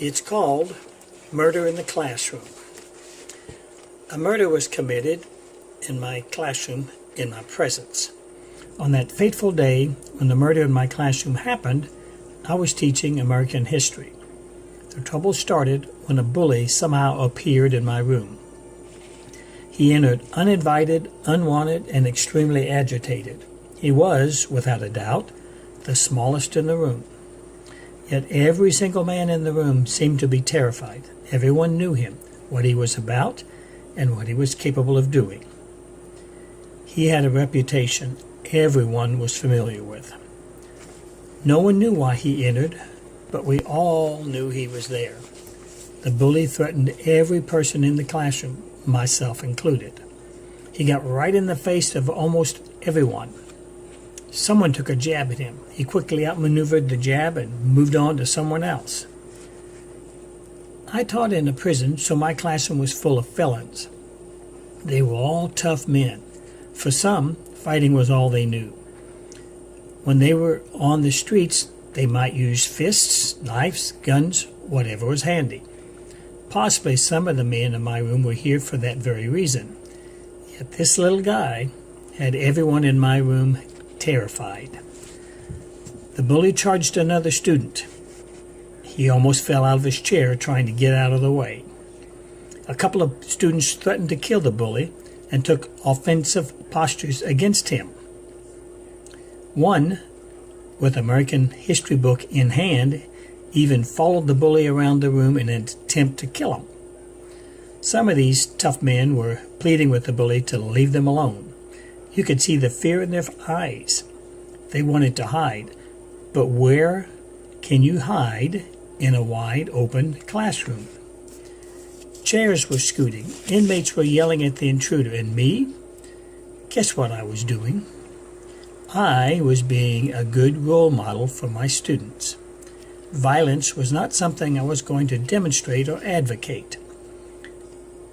It's called Murder in the Classroom. A murder was committed in my classroom in my presence. On that fateful day when the murder in my classroom happened, I was teaching American history. The trouble started when a bully somehow appeared in my room. He entered uninvited, unwanted, and extremely agitated. He was, without a doubt, the smallest in the room. Yet every single man in the room seemed to be terrified. Everyone knew him, what he was about, and what he was capable of doing. He had a reputation everyone was familiar with. No one knew why he entered, but we all knew he was there. The bully threatened every person in the classroom, myself included. He got right in the face of almost everyone. Someone took a jab at him. He quickly outmaneuvered the jab and moved on to someone else. I taught in a prison, so my classroom was full of felons. They were all tough men. For some, fighting was all they knew. When they were on the streets, they might use fists, knives, guns, whatever was handy. Possibly some of the men in my room were here for that very reason. Yet this little guy had everyone in my room terrified. The bully charged another student. He almost fell out of his chair trying to get out of the way. A couple of students threatened to kill the bully and took offensive postures against him. One, with American history book in hand, even followed the bully around the room in an attempt to kill him. Some of these tough men were pleading with the bully to leave them alone. You could see the fear in their eyes. They wanted to hide. But where can you hide in a wide open classroom? Chairs were scooting. Inmates were yelling at the intruder. And me? Guess what I was doing? I was being a good role model for my students. Violence was not something I was going to demonstrate or advocate.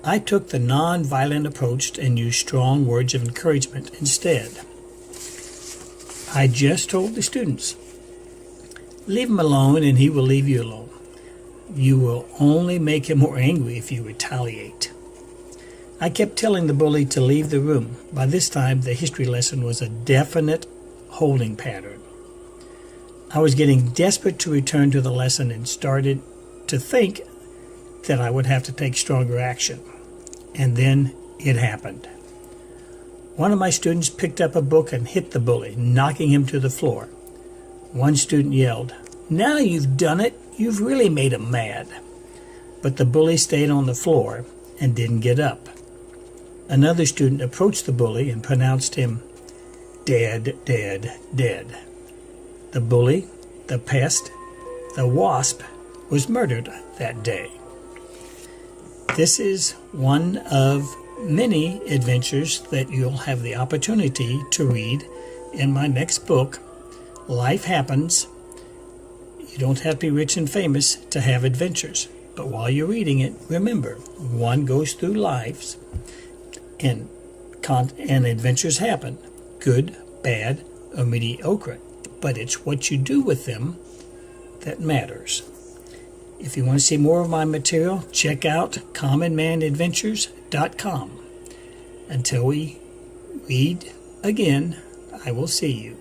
I took the non-violent approach and used strong words of encouragement instead. I just told the students, leave him alone and he will leave you alone. You will only make him more angry if you retaliate. I kept telling the bully to leave the room. By this time, the history lesson was a definite holding pattern. I was getting desperate to return to the lesson and started to think that I would have to take stronger action. And then it happened. One of my students picked up a book and hit the bully, knocking him to the floor. One student yelled, "Now you've done it. You've really made him mad." But the bully stayed on the floor and didn't get up. Another student approached the bully and pronounced him dead, dead, dead. The bully, the pest, the wasp, was murdered that day. This is one of many adventures that you'll have the opportunity to read in my next book, Life Happens. You don't have to be rich and famous to have adventures. But while you're reading it, remember, one goes through lives and adventures happen. Good, bad, or mediocre. But it's what you do with them that matters. If you want to see more of my material, check out commonmanadventures.com. Until we read again, I will see you.